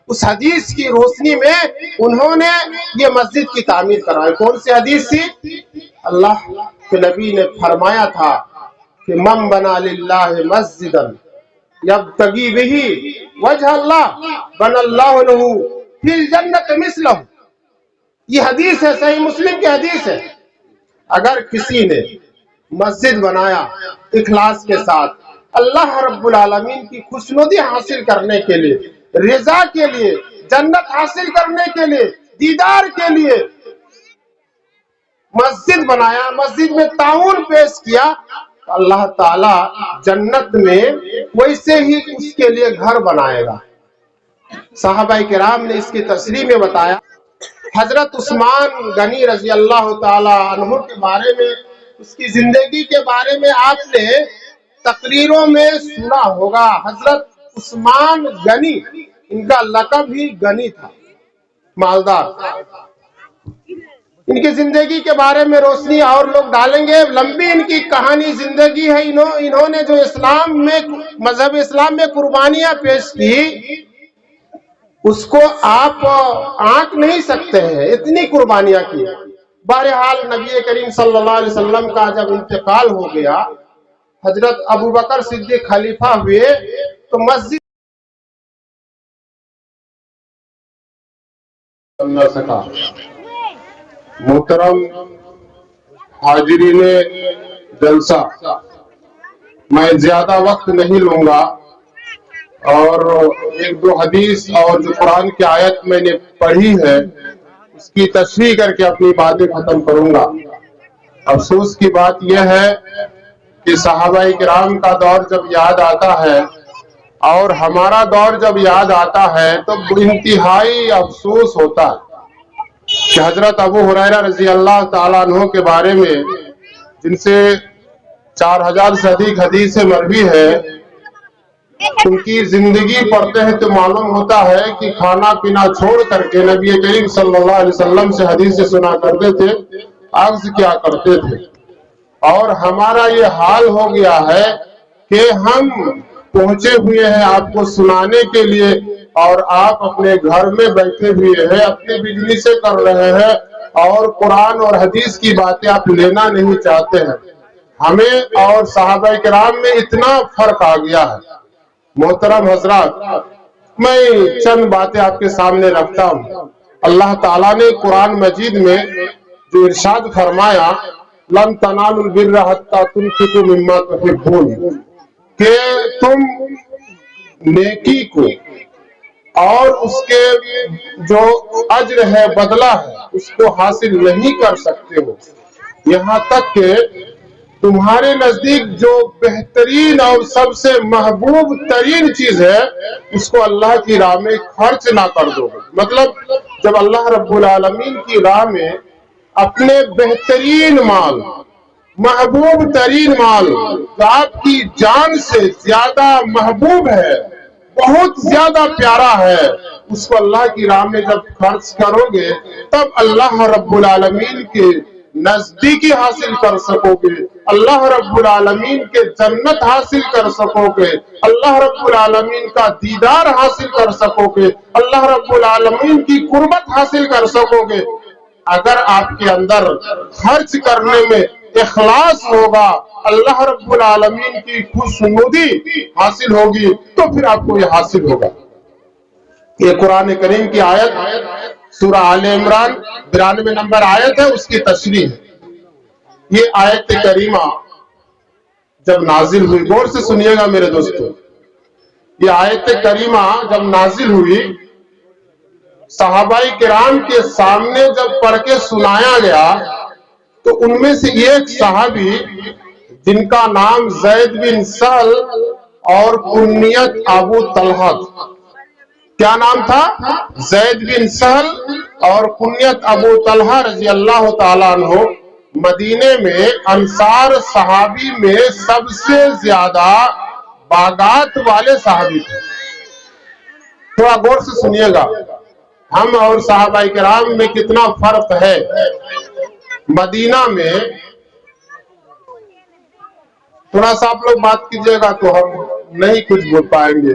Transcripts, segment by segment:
اس حدیث کی روشنی میں انہوں نے یہ مسجد کی تعمیر کروائی۔ کون سی حدیث تھی؟ اللہ کے نبی نے فرمایا تھا کہ من بنا للہ مسجدا یبتغی بہ وجہ اللہ بنى اللہ لہ فی الجنۃ مثلہ۔ یہ حدیث ہے، صحیح مسلم کی حدیث ہے۔ اگر کسی نے مسجد بنایا اخلاص کے ساتھ اللہ رب العالمین کی خوشنودی حاصل کرنے کے لیے، رضا کے لیے، جنت حاصل کرنے کے لیے، دیدار کے لیے مسجد بنایا، مسجد میں تعاون پیش کیا، تو اللہ تعالی جنت میں ویسے ہی اس کے لیے گھر بنائے گا۔ صحابہ کرام نے اس کی تشریح میں بتایا، حضرت عثمان غنی رضی اللہ تعالی عنہ کے بارے میں، اس کی زندگی کے بارے میں آپ نے تقریروں میں سنا ہوگا۔ حضرت عثمان غنی، ان کا لقب ہی غنی تھا، مالدار۔ ان کی زندگی کے بارے میں روشنی اور لوگ ڈالیں گے، لمبی ان کی کہانی زندگی ہے۔ انہوں نے جو اسلام میں، مذہب اسلام میں قربانیاں پیش کی، اس کو آپ آنک نہیں سکتے ہیں، اتنی قربانیاں کی۔ بہرحال نبی کریم صلی اللہ علیہ وسلم کا جب انتقال ہو گیا، حضرت ابوبکر صدیق خلیفہ ہوئے، تو مسجد نہ سکا۔ محترم حاضرین جلسہ، میں زیادہ وقت نہیں لوں گا، اور ایک دو حدیث اور جو قرآن کی آیت میں نے پڑھی ہے اس کی تشریح کر کے اپنی باتیں ختم کروں گا۔ افسوس کی بات یہ ہے کہ صحابہ کرام کا دور جب یاد آتا ہے اور ہمارا دور جب یاد آتا ہے تو انتہائی افسوس ہوتا ہے کہ حضرت ابو ہریرہ رضی اللہ تعالیٰ عنہ کے بارے میں، جن سے 4000 سے ادھک حدیث مروی ہے، ان کی زندگی پڑھتے ہیں تو معلوم ہوتا ہے کہ کھانا پینا چھوڑ کر کے نبی کریم صلی اللہ علیہ وسلم سے حدیث سنا کرتے تھے، عرض کیا کرتے تھے۔ اور ہمارا یہ حال ہو گیا ہے کہ ہم پہنچے ہوئے ہیں آپ کو سنانے کے لیے، اور آپ اپنے گھر میں بیٹھے ہوئے ہیں، اپنے بجلی سے کر رہے ہیں، اور قرآن اور حدیث کی باتیں آپ لینا نہیں چاہتے ہیں۔ ہمیں اور صحابہ کرام میں اتنا فرق آ گیا ہے۔ محترم حضرات، میں چند باتیں آپ کے سامنے رکھتا ہوں۔ اللہ تعالیٰ نے قرآن مجید میں جو ارشاد فرمایا، لَن تَنَالُوا الْبِرَّ حَتَّىٰ تُنْفِقُوا مِمَّا تُحِبُّونَ، کہ تم نیکی کو اور اس کے جو اجر ہے، بدلہ ہے، اس کو حاصل نہیں کر سکتے ہو، یہاں تک کہ تمہارے نزدیک جو بہترین اور سب سے محبوب ترین چیز ہے اس کو اللہ کی راہ میں خرچ نہ کر دو۔ مطلب جب اللہ رب العالمین کی راہ میں اپنے بہترین مال، محبوب ترین مال، جو آپ کی جان سے زیادہ محبوب ہے، بہت زیادہ پیارا ہے، اس کو اللہ کی راہ میں جب خرچ کرو گے تب اللہ رب العالمین کے نزدیکی حاصل کر سکو گے، اللہ رب العالمین کے جنت حاصل کر سکو گے، اللہ رب العالمین کا دیدار حاصل کر سکو گے، اللہ رب العالمین کی قربت حاصل کر سکو گے۔ اگر آپ کے اندر خرچ کرنے میں اخلاص ہوگا، اللہ رب العالمین کی خوشنودی حاصل ہوگی، تو پھر آپ کو یہ حاصل ہوگا۔ یہ قرآن کریم کی آیت سورہ آل عمران 92 نمبر آیت ہے، اس کی تشریح ہے۔ یہ آیت کریمہ جب نازل ہوئی، غور سے سنیے گا میرے دوستو، یہ آیت کریمہ جب نازل ہوئی، صحابہ کرام کے سامنے جب پڑھ کے سنایا گیا تو ان میں سے ایک صحابی جن کا نام زید بن سہل اور کنیت ابو طلحہ، کیا نام تھا؟ زید بن سہل اور کنیت ابو طلحہ رضی اللہ تعالیٰ عنہ، مدینے میں انصار صحابی میں سب سے زیادہ باغات والے صحابی تھے۔ تھوڑا غور سے سنیے گا، ہم اور صحابہ کرام میں کتنا فرق ہے۔ مدینہ میں تھوڑا سا آپ لوگ بات کیجئے گا تو ہم نہیں کچھ بول پائیں گے۔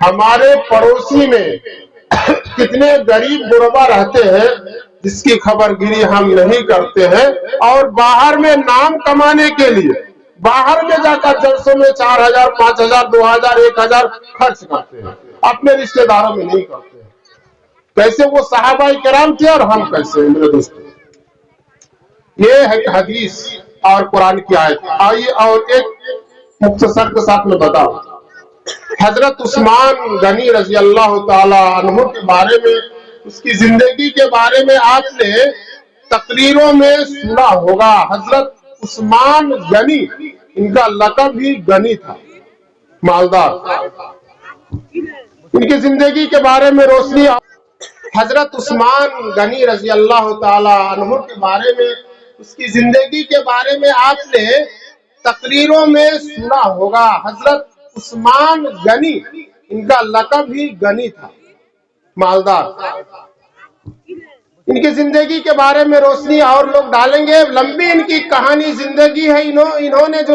ہمارے پڑوسی میں کتنے غریب غربا رہتے ہیں جس کی خبر گیری ہم نہیں کرتے ہیں، اور باہر میں نام کمانے کے لیے باہر میں جا کر جلسوں میں 4,000 5,000 2,000 1,000 خرچ کرتے ہیں، اپنے رشتہ داروں میں نہیں کرتے ہیں۔ کیسے وہ صحابہ کرام تھے اور ہم کیسے ہیں میرے دوستوں؟ یہ ہے حدیث اور قرآن کی آیت۔ آئیے اور ایک مختصر کے ساتھ میں بتاؤں، حضرت عثمان غنی رضی اللہ تعالی عنہ کے بارے میں، اس کی زندگی کے بارے میں آپ نے تقریروں میں سنا ہوگا۔ حضرت عثمان غنی، ان کا لقب بھی غنی تھا، مالدار۔ ان کی زندگی کے بارے میں روشنی، حضرت عثمان غنی رضی اللہ تعالی عنہ کے بارے میں، اس کی زندگی کے بارے میں آپ نے تقریروں میں سنا ہوگا۔ حضرت عثمان غنی، ان کا لقب بھی غنی تھا، مالدار۔ ان کی زندگی کے بارے میں روشنی اور لوگ ڈالیں گے، لمبی ان کی کہانی زندگی ہے۔ انہوں نے جو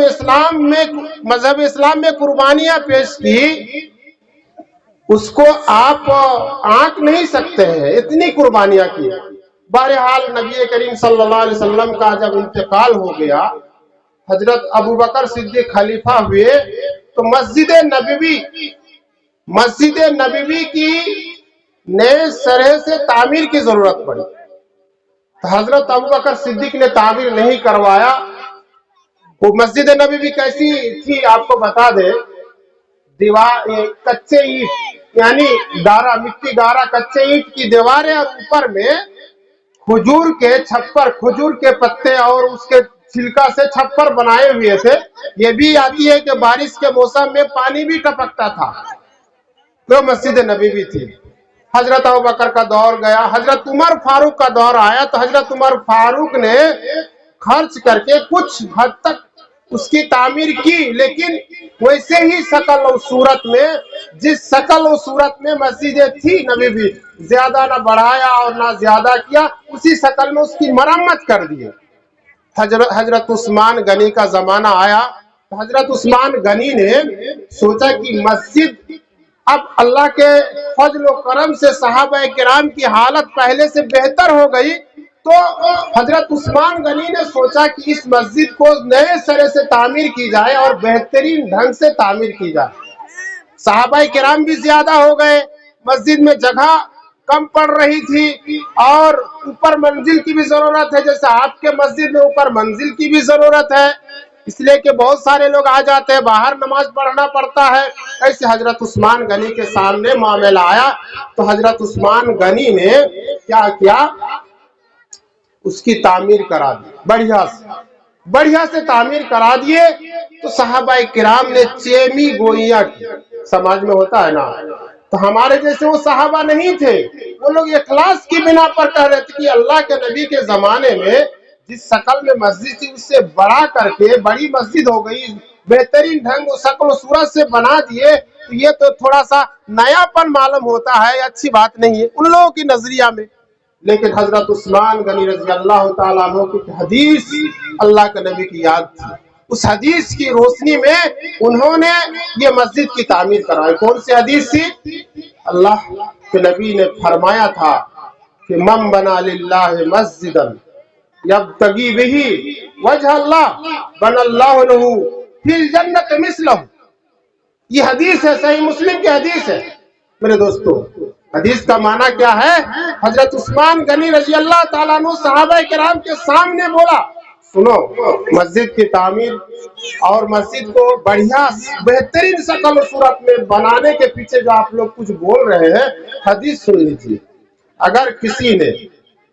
مذہب اسلام میں قربانیاں پیش کی، اس کو آپ آنک نہیں سکتے ہیں، اتنی قربانیاں کی۔ بہرحال نبی کریم صلی اللہ علیہ وسلم کا جب انتقال ہو گیا، حضرت ابوبکر صدیق خلیفہ ہوئے، تو مسجد نبوی کی نئے سرے سے تعمیر کی ضرورت پڑی۔ تو حضرت ابوبکر صدیق نے تعمیر نہیں کروایا۔ وہ مسجد نبوی کیسی تھی آپ کو بتا دے، دیوار کچے اینٹ، یعنی گارا، مٹی گارا کچے اینٹ کی دیواریں، اور اوپر میں کھجور کے پتے اور اس کے چھلکا سے چھپر بنائے ہوئے تھے۔ یہ بھی آتی ہے کہ بارش کے موسم میں پانی بھی ٹپکتا تھا۔ تو مسجد نبوی تھی۔ حضرت ابوبکر کا دور گیا، حضرت عمر فاروق کا دور آیا، تو حضرت عمر فاروق نے خرچ کر کے کچھ حد تک اس کی تعمیر کی، لیکن ویسے ہی شکل و صورت میں، جس شکل و صورت میں مسجد تھی نبوی، زیادہ نہ بڑھایا اور نہ زیادہ کیا، اسی شکل میں اس کی مرمت کر دی۔ حضرت عثمان غنی کا زمانہ آیا، حضرت عثمان غنی نے سوچا کہ مسجد، اب اللہ کے فضل و کرم سے صحابہ کرام کی حالت پہلے سے بہتر ہو گئی، تو حضرت عثمان غنی نے سوچا کہ اس مسجد کو نئے سرے سے تعمیر کی جائے اور بہترین ڈھنگ سے تعمیر کی جائے۔ صحابہ کرام بھی زیادہ ہو گئے، مسجد میں جگہ کم پڑ رہی تھی، اور اوپر منزل کی بھی ضرورت ہے، جیسے آپ کے مسجد میں اوپر منزل کی بھی ضرورت ہے، اس لیے کہ بہت سارے لوگ آ جاتے ہیں، باہر نماز پڑھنا پڑتا ہے۔ ایسے حضرت عثمان غنی کے سامنے معاملہ آیا، تو حضرت عثمان غنی نے کیا کیا، اس کی تعمیر کرا دی، بڑھیا سے تعمیر کرا دیے۔ تو صحابہ کرام نے چیمی گوئیاں کی، سماج میں ہوتا ہے نا، تو ہمارے جیسے وہ صحابہ نہیں تھے، وہ لوگ اخلاص کی بنا پر کہہ رہے تھے کہ اللہ کے نبی کے زمانے میں جس شکل میں مسجد تھی، اس سے بڑا کر کے بڑی مسجد ہو گئی، بہترین ڈھنگ و شکل و صورت سے بنا دیے، تو یہ تو تھوڑا سا نیا پن معلوم ہوتا ہے، اچھی بات نہیں ہے ان لوگوں کی نظریہ میں۔ لیکن حضرت عثمان غنی رضی اللہ تعالیٰ عنہ کی حدیث اللہ کے نبی کی یاد تھی، اس حدیث کی روشنی میں انہوں نے یہ مسجد کی تعمیر کرائی۔ کون سی حدیث تھی؟ اللہ کے نبی نے فرمایا تھا کہ من بنا للہ مسجدا یبتغی بہ وجہ اللہ بنى اللہ لہ فی الجنۃ مثلہ۔ یہ حدیث ہے، صحیح مسلم کی حدیث ہے میرے دوستو۔ حدیث کا معنی کیا ہے؟ حضرت عثمان غنی رضی اللہ تعالیٰ عنہ صحابہ کرام کے سامنے بولا، سنو، مسجد کی تعمیر اور مسجد کو بڑھیا بہترین شکل و صورت میں بنانے کے پیچھے جو آپ لوگ کچھ بول رہے ہیں، حدیث سن لیجیے۔ اگر کسی نے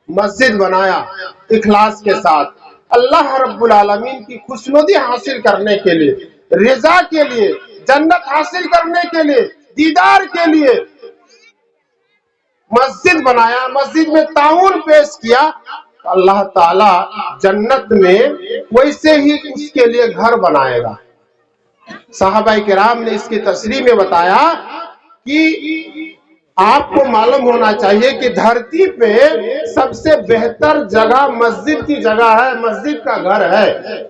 مسجد بنایا اخلاص کے ساتھ، اللہ رب العالمین کی خوشنودی حاصل کرنے کے لیے، رضا کے لیے، جنت حاصل کرنے کے لیے، دیدار کے لیے مسجد بنایا، مسجد میں تعاون پیش کیا، اللہ تعالیٰ جنت میں ویسے ہی اس کے لیے گھر بنائے گا۔ صحابہ کرام نے اس کی تشریح میں بتایا کہ آپ کو معلوم ہونا چاہیے کہ دھرتی پہ سب سے بہتر جگہ مسجد کی جگہ ہے، مسجد کا گھر ہے۔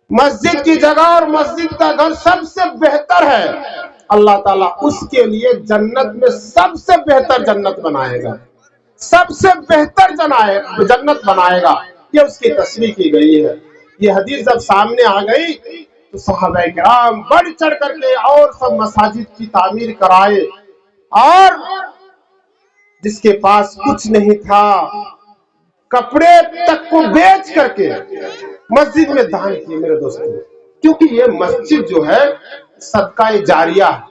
مسجد کی جگہ اور مسجد کا گھر سب سے بہتر ہے۔ اللہ تعالیٰ اس کے لیے جنت میں سب سے بہتر جنت بنائے گا، سب سے بہتر جنت بنائے گا۔ یہ اس کی تصریح کی گئی ہے۔ یہ حدیث جب سامنے آ گئی تو صحابہ کرام بڑھ چڑھ کر کے اور سب مساجد کی تعمیر کرائے، اور جس کے پاس کچھ نہیں تھا کپڑے تک کو بیچ کر کے مسجد میں دان کیے میرے دوستوں، کیونکہ یہ مسجد جو ہے صدقہ جاریہ ہے۔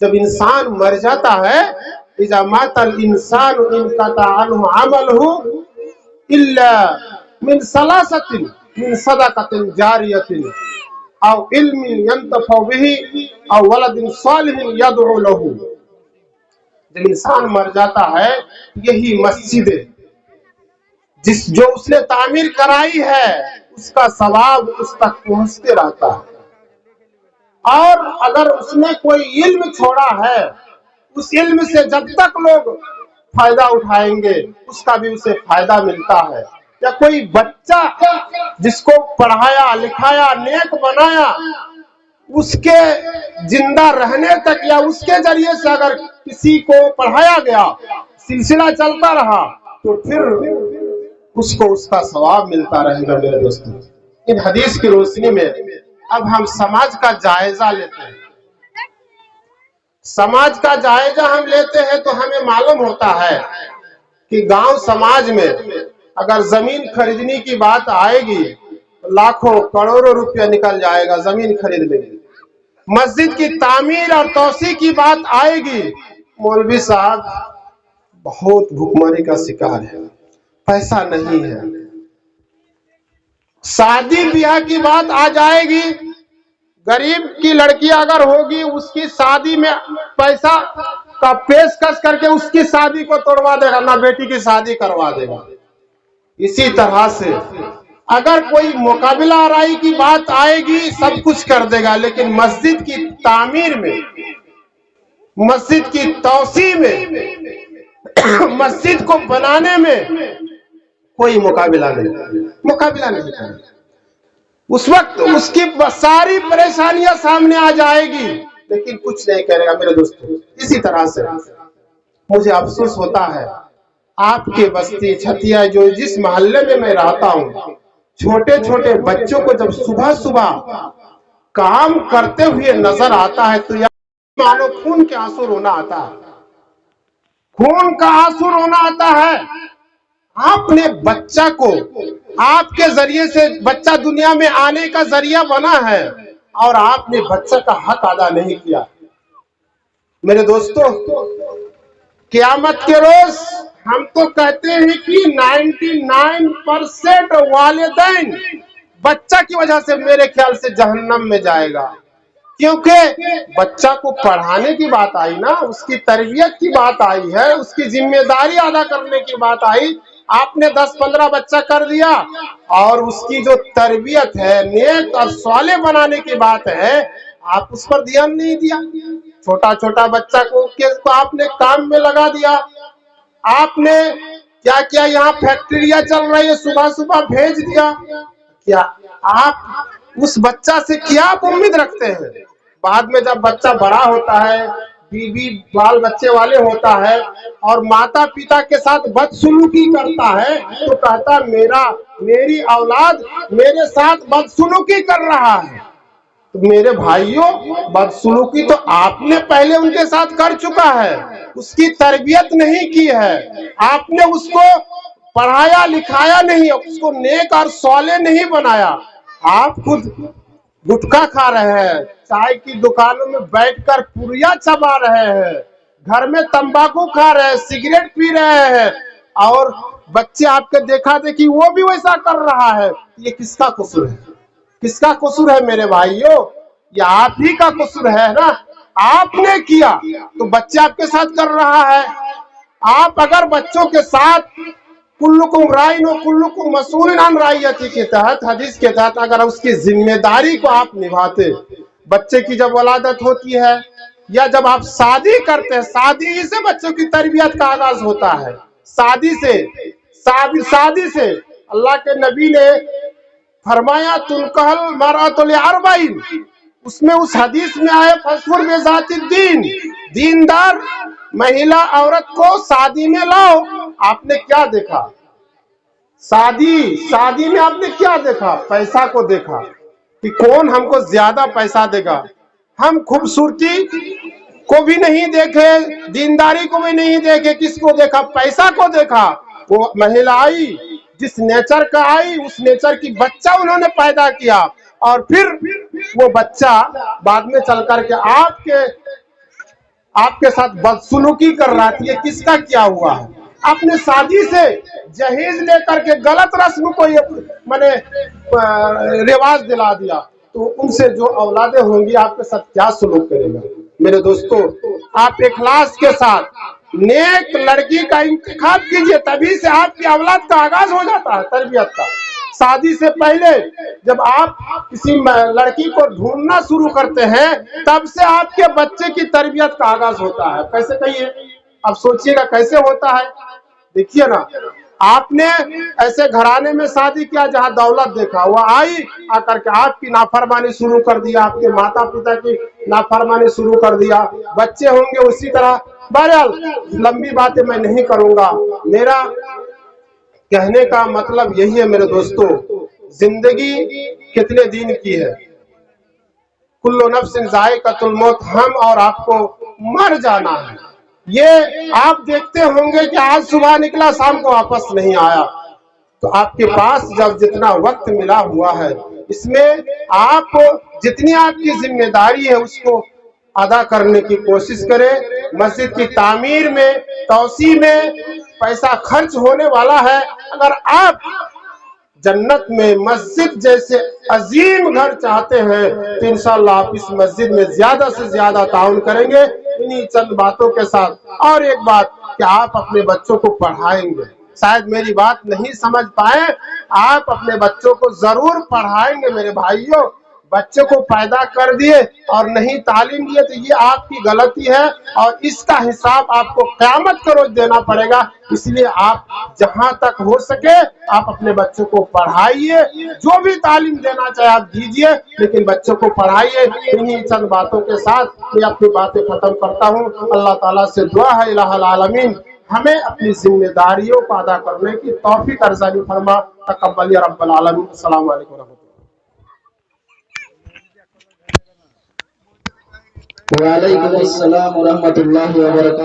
جب انسان مر جاتا ہے، اذا مات الانسان انقطع عنه عمله الا من ثلاثه من صدقه جاریہ او علم ينتفع به او ولد صالح يدعو له۔ جب انسان مر جاتا ہے، یہی مسجد جو اس نے تعمیر کرائی ہے اس کا ثواب اس تک پہنچتے رہتا ہے، اور اگر اس نے کوئی علم چھوڑا ہے، اس علم سے جب تک لوگ فائدہ اٹھائیں گے اس کا بھی اسے فائدہ ملتا ہے۔ یا کوئی بچہ جس کو پڑھایا لکھایا نیک بنایا، اس کے زندہ رہنے تک یا اس کے ذریعے سے اگر کسی کو پڑھایا گیا، سلسلہ چلتا رہا، تو پھر اس کو اس کا ثواب ملتا رہے گا میرے دوستوں۔ ان حدیث کی روشنی میں اب ہم سماج کا جائزہ لیتے ہیں۔ سماج کا جائزہ ہم لیتے ہیں تو ہمیں معلوم ہوتا ہے کہ گاؤں سماج میں اگر زمین خریدنے کی بات آئے گی، لاکھوں کروڑوں روپیہ نکل جائے گا زمین خریدنے کی۔ مسجد کی تعمیر اور توسیع کی بات آئے گی، مولوی صاحب بہت بھوکمری کا شکار ہے، پیسہ نہیں ہے۔ شادی بیاہ کی بات آ جائے گی، غریب کی لڑکی اگر ہوگی اس کی شادی میں پیسہ کا پیشکش کر کے اس کی شادی کو توڑوا دے گا، نہ بیٹی کی شادی کروا دے گا۔ اسی طرح سے اگر کوئی مقابلہ آرائی کی بات آئے گی سب کچھ کر دے گا، لیکن مسجد کی تعمیر میں، مسجد کی توسیع میں، مسجد کو بنانے میں کوئی مقابلہ نہیں کرے۔ اس وقت اس کی ساری پریشانیاں سامنے آ جائے گی لیکن کچھ نہیں کرے گا میرے دوستوں۔ اسی طرح سے مجھے افسوس ہوتا ہے، آپ کے بستی چھتیا جو جس محلے میں میں رہتا ہوں، چھوٹے چھوٹے بچوں کو جب صبح صبح کام کرتے ہوئے نظر آتا ہے تو مانو خون کے آنسو رونا آتا ہے، خون کا آنسو رونا آتا ہے۔ آپ نے بچہ کو، آپ کے ذریعے سے بچہ دنیا میں آنے کا ذریعہ بنا ہے، اور آپ نے بچہ کا حق ادا نہیں کیا۔ میرے دوستو، قیامت کے روز ہم تو کہتے ہیں کہ 99% والدین بچہ کی وجہ سے میرے خیال سے جہنم میں جائے گا، کیونکہ بچہ کو پڑھانے کی بات آئی نا، اس کی تربیت کی بات آئی ہے، اس کی ذمہ داری ادا کرنے کی بات آئی، آپ نے 10-15 بچہ کر دیا، اور اس کی جو تربیت ہے، نیک اور صالح بنانے کی بات ہے، آپ اس پر دھیان نہیں دیا۔ چھوٹا چھوٹا بچہ کو آپ نے کام میں لگا دیا۔ آپ نے کیا کیا، یہاں فیکٹریاں چل رہی ہے، صبح صبح بھیج دیا۔ کیا آپ اس بچہ سے کیا آپ امید رکھتے ہیں؟ بعد میں جب بچہ بڑا ہوتا ہے، بیوی بال بچے والے ہوتا ہے، اور ماتا پتا کے ساتھ بدسلوکی کرتا ہے، تو کہتا میری اولاد میرے ساتھ بدسلوکی کر رہا ہے۔ تو میرے بھائیوں، بدسلوکی تو آپ نے پہلے ان کے ساتھ کر چکا ہے، اس کی تربیت نہیں کی ہے، آپ نے اس کو پڑھایا لکھایا نہیں، اس کو نیک اور صالح نہیں بنایا۔ آپ خود گٹکا کھا رہے ہیں، چائے کی دکانوں میں بیٹھ کر پوریا چبا رہے ہیں، گھر میں تمباکو کھا رہے ہیں، سگریٹ پی رہے ہیں، اور بچے آپ کے دیکھا دیکھی وہ بھی ویسا کر رہا ہے۔ یہ کس کا قصور ہے؟ کس کا قصور ہے میرے بھائیوں؟ یہ آپ ہی کا قصور ہے نا، آپ نے کیا تو بچے آپ کے ساتھ کر رہا ہے۔ آپ اگر بچوں کے ساتھ کلکم رائن و کلکم مسئول عن رعیتہ کے تحت، حدیث کے تحت اگر اس کی ذمہ داری کو آپ نبھاتے، بچے کی جب ولادت ہوتی ہے یا جب آپ شادی کرتے ہیں، شادی ہی سے بچوں کی تربیت کا آغاز ہوتا ہے، شادی سے اللہ کے نبی نے فرمایا تنکحل المرأۃ لاربعین، اس میں اس حدیث میں آئے فَاظْفَرْ بِذَاتِ الدِّین، دیندار مہیلا عورت کو شادی میں لاؤ. آپ نے کیا دیکھا؟ شادی میں آپ نے کیا دیکھا؟ پیسہ کو دیکھا کہ کون ہم کو زیادہ پیسہ دے گا. ہم خوبصورتی کو بھی نہیں دیکھے، دینداری کو بھی نہیں دیکھے، کس کو دیکھا؟ پیسہ کو دیکھا. وہ مہیلا آئی جس نیچر کا آئی، اس نیچر کی بچہ انہوں نے پیدا کیا، اور پھر وہ بچہ بعد میں چل کر کے آپ کے ساتھ بدسلوکی کر رہا تھی. یہ کس کا کیا ہوا ہے؟ آپ نے شادی سے جہیز لے کر کے غلط رسم کو رواج دلا دیا. تو ان سے جو اولادیں ہوں گی آپ کے ساتھ کیا سلوک کرے گا؟ میرے دوستو، آپ اخلاص کے ساتھ نیک لڑکی کا انتخاب کیجئے، تبھی سے آپ کی اولاد کا آغاز ہو جاتا ہے تربیت کا. شادی سے پہلے جب آپ کسی لڑکی کو ڈھونڈنا شروع کرتے ہیں، تب سے آپ کے بچے کی تربیت کا آغاز ہوتا ہے. کیسے کہیے؟ اب سوچئے گا کیسے ہوتا ہے. دیکھیے نا، آپ نے ایسے گھرانے میں شادی کیا جہاں دولت دیکھا، وہ آئی آ کر کے آپ کی نافرمانی شروع کر دیا، آپ کے ماتا پتا کی نافرمانی شروع کر دیا. بچے ہوں گے اسی طرح. بہرحال لمبی باتیں میں نہیں کروں گا. میرا کہنے کا مطلب یہی ہے میرے دوستو، زندگی کتنے دن کی ہے؟ کل نفس ذائقۃ الموت، ہم اور آپ کو مر جانا ہے. یہ آپ دیکھتے ہوں گے کہ آج صبح نکلا شام کو واپس نہیں آیا. تو آپ کے پاس جب جتنا وقت ملا ہوا ہے، اس میں آپ جتنی آپ کی ذمہ داری ہے اس کو ادا کرنے کی کوشش کریں. مسجد کی تعمیر میں، توسیع میں پیسہ خرچ ہونے والا ہے. اگر آپ جنت میں مسجد جیسے عظیم گھر چاہتے ہیں تو انشاءاللہ آپ اس مسجد میں زیادہ سے زیادہ تعاون کریں گے. انہی چند باتوں کے ساتھ اور ایک بات کہ آپ اپنے بچوں کو پڑھائیں گے. شاید میری بات نہیں سمجھ پائے، آپ اپنے بچوں کو ضرور پڑھائیں گے. میرے بھائیوں، بچے کو پیدا کر دیے اور نہیں تعلیم دیے تو یہ آپ کی غلطی ہے، اور اس کا حساب آپ کو قیامت کا روز دینا پڑے گا. اس لیے آپ جہاں تک ہو سکے آپ اپنے بچوں کو پڑھائیے. جو بھی تعلیم دینا چاہے آپ دیجئے، لیکن بچوں کو پڑھائیے. انہی چند باتوں کے ساتھ میں اپنی باتیں ختم کرتا ہوں. اللہ تعالیٰ سے دعا ہے الہ العالمین ہمیں اپنی ذمہ داریوں کو ادا کرنے کی توفیق ارزانی فرما. تقبل یا رب العالمین. السلام علیکم ورحمۃ اللہ. وعلیکم السلام ورحمۃ اللہ وبرکاتہ.